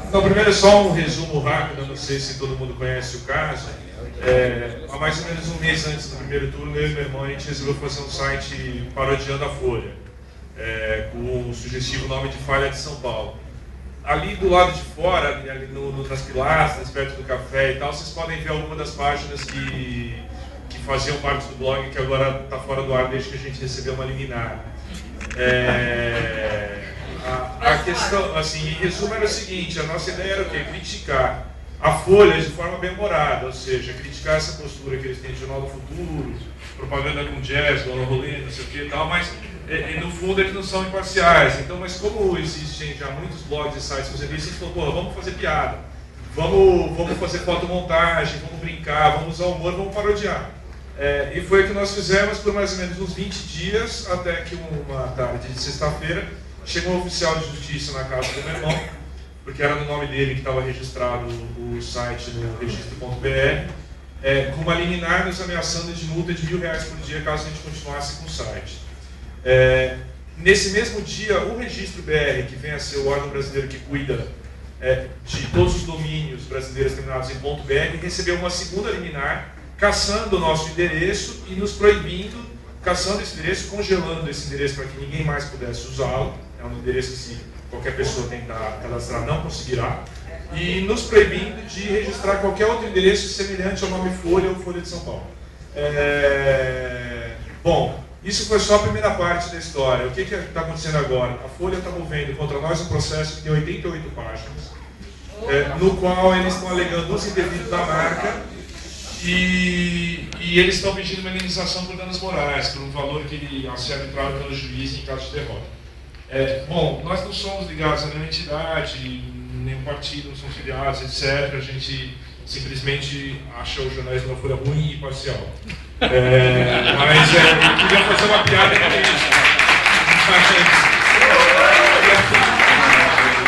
Então, primeiro só um resumo rápido, não sei se todo mundo conhece o caso. Há mais ou menos um mês antes do primeiro turno, eu e meu irmão, a gente resolveu fazer um site parodiando a Folha, com o sugestivo nome de Falha de São Paulo. Ali do lado de fora, ali nas pilastras, perto do café e tal, vocês podem ver algumas das páginas que faziam parte do blog, que agora está fora do ar desde que a gente recebeu uma liminar. A questão, assim, em resumo, era o seguinte: a nossa ideia era o quê? Criticar a Folha de forma bem humorada, ou seja, criticar essa postura que eles têm de Jornal do Futuro, propaganda com jazz, bola rolê, não sei o que e tal, mas no fundo eles não são imparciais. Então, mas como existem já muitos blogs e sites fazendo isso, a gente falou, pô, vamos fazer piada, vamos fazer fotomontagem, vamos brincar, vamos usar humor, vamos parodiar. E foi o que nós fizemos por mais ou menos uns 20 dias, até que uma tarde de sexta-feira, chegou um oficial de justiça na casa do meu irmão, porque era no nome dele que estava registrado o site no registro.br, com uma liminar nos ameaçando de multa de R$1.000 por dia caso a gente continuasse com o site. Nesse mesmo dia, o Registro BR, que vem a ser o órgão brasileiro que cuida de todos os domínios brasileiros terminados em .br, recebeu uma segunda liminar, caçando o nosso endereço e nos proibindo, caçando esse endereço, congelando esse endereço para que ninguém mais pudesse usá-lo. É um endereço que, se qualquer pessoa tentar cadastrar, não conseguirá. E nos proibindo de registrar qualquer outro endereço semelhante ao nome Folha ou Folha de São Paulo. Bom, isso foi só a primeira parte da história. O que está acontecendo agora? A Folha está movendo contra nós um processo que tem 88 páginas, no qual eles estão alegando uso indevido da marca e eles estão pedindo uma indenização por danos morais, por um valor que a ser arbitrado pelo juiz em caso de derrota. Bom, nós não somos ligados a nenhuma entidade, nenhum partido, não somos filiados, etc. A gente simplesmente acha o jornalismo da Folha ruim e parcial. Mas eu queria fazer uma piada com isso.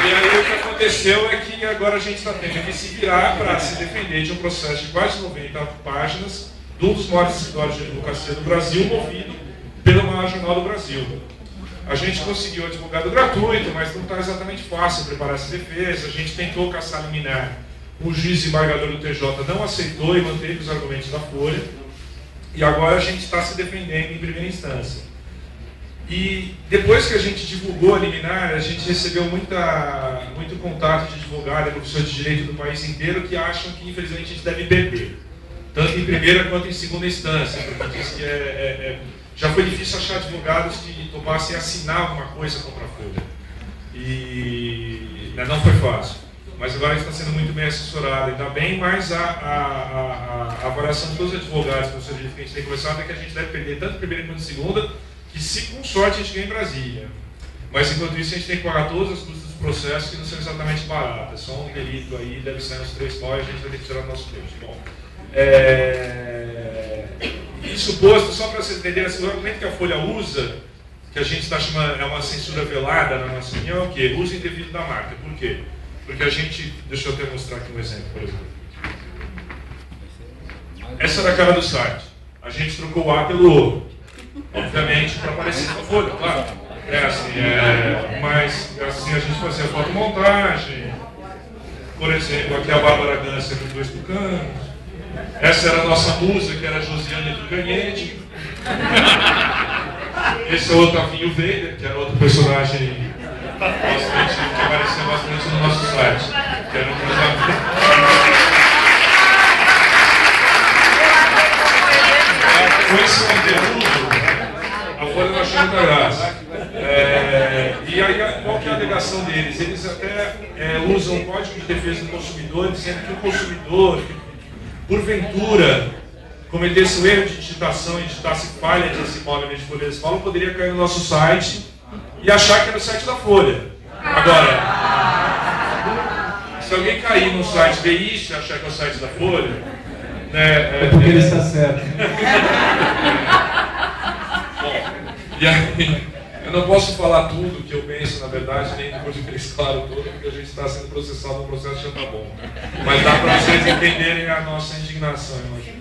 E aí o que aconteceu é que agora a gente está tendo que se virar para se defender de um processo de quase 90 páginas de um dos maiores escritórios de advocacia do Brasil, movido pelo maior jornal do Brasil. A gente conseguiu advogado gratuito, mas não está exatamente fácil preparar essa defesa. A gente tentou caçar liminar. O juiz embargador do TJ não aceitou e manteve os argumentos da Folha. E agora a gente está se defendendo em primeira instância. E depois que a gente divulgou a liminar, a gente recebeu muito contato de advogado e professor de direito do país inteiro que acham que, infelizmente, a gente deve perder. Tanto em primeira quanto em segunda instância. Porque diz que já foi difícil achar advogados que topassem assinar alguma coisa contra a Folha. E não foi fácil. Mas agora a gente está sendo muito bem assessorado, ainda bem, mas a avaliação de todos os advogados, professor de direito que a gente tem conversado, é que a gente deve perder tanto em primeira quanto em segunda, que se com sorte a gente ganha em Brasília. Mas enquanto isso a gente tem que pagar todas as custas do processo, que não são exatamente baratas. Só um delito aí deve sair uns 3 pau e a gente vai ter que tirar o nosso bolso. Bom, isso posto, só para vocês entenderem, assim, o argumento que a Folha usa, que a gente está chamando, é uma censura velada, na nossa opinião, é o quê? Uso indevido da marca. Por quê? Porque a gente, deixa eu até mostrar aqui um exemplo, por exemplo. Essa era a cara do site. A gente trocou o A pelo O. Obviamente, para parecer com a Folha, claro. Mas assim a gente fazia fotomontagem. Por exemplo, aqui a Bárbara Gância com 2 tucanos. Essa era a nossa musa, que era a Josiane Turganete. Esse é o Otavinho Vader, que era outro personagem que aparecia bastante no nosso site. Que era com esse conteúdo, a Folha não achou muita graça. E aí, qual que é a alegação deles? Eles até usam o Código de Defesa do Consumidor, dizendo que o consumidor, porventura, cometesse o erro de digitação e digitasse falha desse imóvel de Folha de São Paulo, poderia cair no nosso site e achar que era o site da Folha. Agora, se alguém cair no site ver isso e achar que é o site da Folha, é porque ele está certo. E aí, eu não posso falar tudo que eu penso, na verdade, nem depois de eles claro todo, porque a gente está sendo processado no processo já está bom. Mas dá para vocês entenderem a nossa indignação, eu imagino.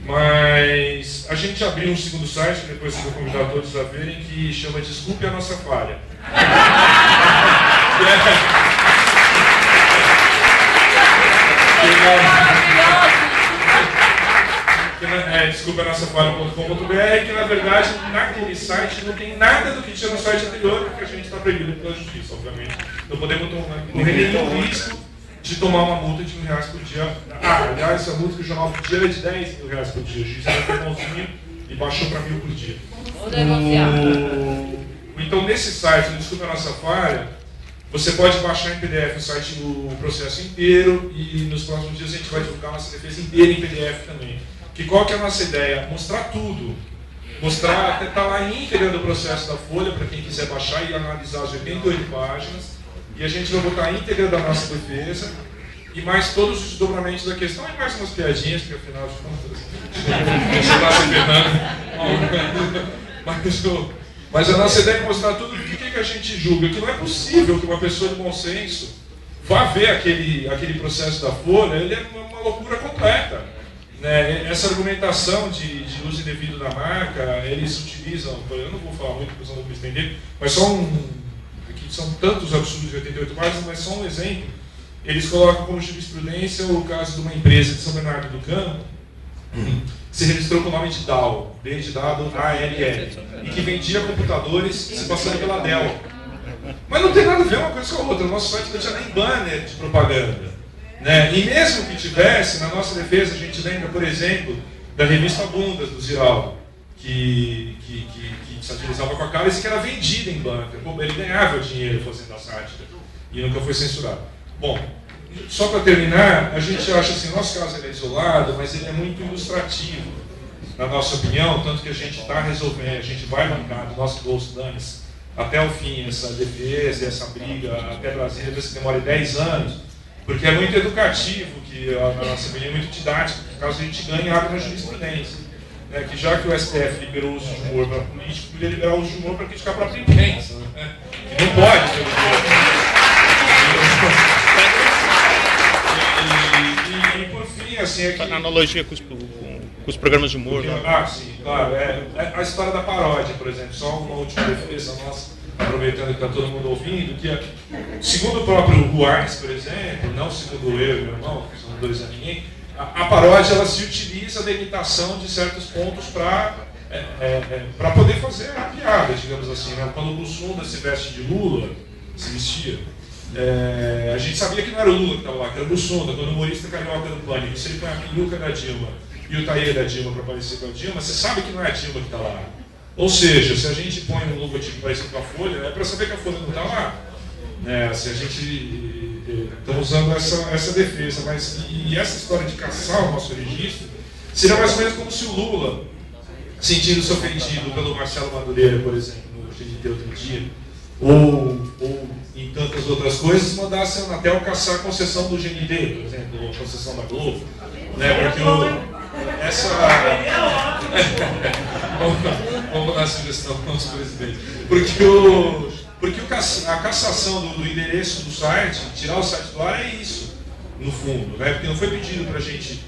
Mas a gente abriu um segundo site, que depois eu vou convidar todos a verem, que chama Desculpe a Nossa Falha. Desculpa a nossa falha.com.br, que na verdade naquele site não tem nada do que tinha no site anterior, porque a gente está proibido pela justiça, obviamente. Não podemos correr nenhum risco de tomar uma multa de R$1.000 por dia. Aliás, a multa que o jornal pedia era de R$10.000 por dia. O juiz era bonzinho e baixou para 1.000 por dia. Então, nesse site, no Desculpa a Nossa Falha, você pode baixar em PDF o site, o processo inteiro, e nos próximos dias a gente vai divulgar a nossa defesa inteira em PDF também. Que qual que é a nossa ideia? Mostrar tudo. Mostrar, está lá íntegra do processo da Folha, para quem quiser baixar e analisar as 88 páginas. E a gente vai botar a íntegra da nossa defesa, e mais todos os desdobramentos da questão, e mais umas piadinhas, porque afinal de contas, você está se ferrando. Mas a nossa ideia é mostrar tudo. Por que a gente julga? Que não é possível que uma pessoa de bom senso vá ver aquele processo da Folha, ele é uma loucura completa. Né? Essa argumentação de uso indevido da marca, eles utilizam, eu não vou falar muito porque eu não vou me estender, mas são tantos absurdos de 88 páginas, mas só um exemplo. Eles colocam como jurisprudência o caso de uma empresa de São Bernardo do Campo, que se registrou com o nome de DAL, D de dado ALL, e que vendia computadores se passando pela Dell. Mas não tem nada a ver uma coisa com a outra, o nosso site não tinha nem banner de propaganda. Né? E mesmo que tivesse, na nossa defesa, a gente lembra, por exemplo, da revista Bundas, do Ziraldo, que satirizava com a cara e que era vendida em banca. Ele ganhava dinheiro fazendo a sátira e nunca foi censurado. Bom, só para terminar, a gente acha assim, nosso caso ele é isolado, mas ele é muito ilustrativo, na nossa opinião, tanto que a gente está resolvendo, a gente vai bancar do nosso bolso danes até o fim essa defesa, essa briga, até Brasília, que demora 10 anos, porque é muito educativo, que a nossa opinião é muito didática, que caso a gente ganhe, abre na jurisprudência. Que já que o STF liberou o uso de humor para político, poderia liberar o uso de humor para criticar a própria imprensa. Né? Que não pode ter e por fim, assim... É que... Na analogia com os programas de humor. Sim, claro. A história da paródia, por exemplo. Só uma última defesa nossa, aproveitando que está todo mundo ouvindo, que segundo o próprio Ruais, por exemplo, não segundo eu e meu irmão, que são dois a ninguém, a paródia ela se utiliza da imitação de certos pontos para poder fazer a piada, digamos assim. Né? Quando o Bussunda se veste de Lula, se vestia, a gente sabia que não era o Lula que estava lá, que era o Bussunda. Quando o humorista carioca do Pânico, se ele põe a peruca da Dilma e o taie da Dilma para parecer com a Dilma, você sabe que não é a Dilma que está lá. Ou seja, se a gente põe um logotipo parecido com a Folha, é para saber que a Folha não está lá. Se a gente está usando essa defesa, e essa história de caçar o nosso registro seria mais ou menos como se o Lula, sentindo-se ofendido pelo Marcelo Madureira, por exemplo, no GNT outro dia, ou em tantas outras coisas, mandasse a Anatel caçar a concessão do GNT, por exemplo, ou a concessão da Globo, né? Porque vamos dar sugestão para o nosso presidente. Porque a cassação do endereço do site, tirar o site do ar, é isso, no fundo, né? Porque não foi pedido para a gente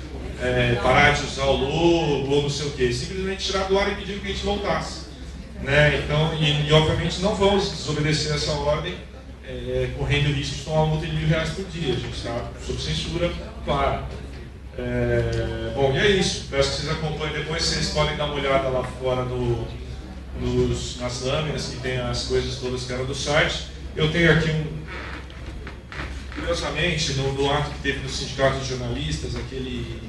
parar de usar o logo ou não sei o quê, simplesmente tirar do ar e pedir que a gente voltasse. Né? Então, e obviamente não vamos desobedecer essa ordem, correndo o risco de tomar uma multa de R$1.000 por dia. A gente está sob censura, claro. Bom, e é isso. Peço que vocês acompanhem depois, vocês podem dar uma olhada lá fora nas lâminas, que tem as coisas todas que eram do site. Eu tenho aqui curiosamente, no ato que teve no Sindicato de Jornalistas, aquele,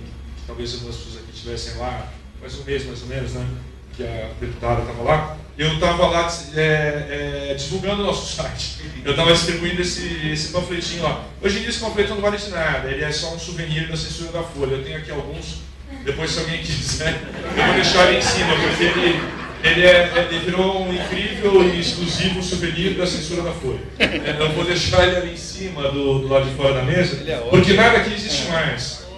talvez algumas pessoas aqui estivessem lá, faz um mês mais ou menos, né? Que a deputada estava lá, eu estava lá divulgando o nosso site. Eu estava distribuindo esse panfletinho lá. Hoje em dia esse panfleto não vale de nada, ele é só um souvenir da censura da Folha. Eu tenho aqui alguns, depois se alguém quiser, eu vou deixar ele em cima, porque ele virou um incrível e exclusivo souvenir da censura da Folha. Eu vou deixar ele ali em cima, do lado de fora da mesa, porque nada aqui existe mais.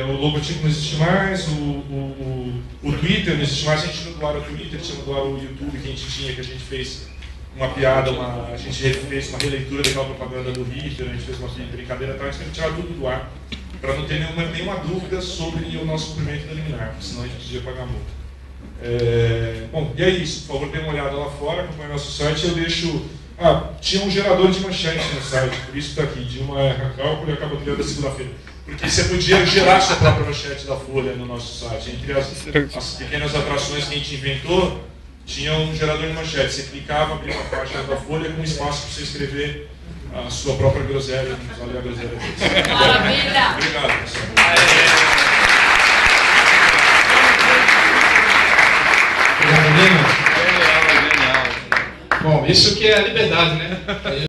O logotipo não existe mais, o Twitter não existe mais, a gente não doara o Twitter, tinha doado o YouTube que a gente tinha, que a gente fez uma piada, a gente fez uma releitura daquela propaganda do Hitler, a gente fez uma brincadeira e tal, a gente teve que tirar tudo do ar, para não ter nenhuma dúvida sobre o nosso cumprimento da liminar, senão a gente podia pagar multa. Bom, e é isso, por favor, dê uma olhada lá fora, acompanhe nosso site, eu deixo... tinha um gerador de manchete no site, por isso está aqui, de uma cálculo e acaba criando a segunda-feira. porque você podia gerar sua própria manchete da Folha no nosso site. Entre as pequenas atrações que a gente inventou, tinha um gerador de manchete. Você clicava, abria uma página da Folha com espaço para você escrever a sua própria groselha. Olha a groselha deles. Maravilha! Obrigado, pessoal. Genial. Bom, isso que é a liberdade, né?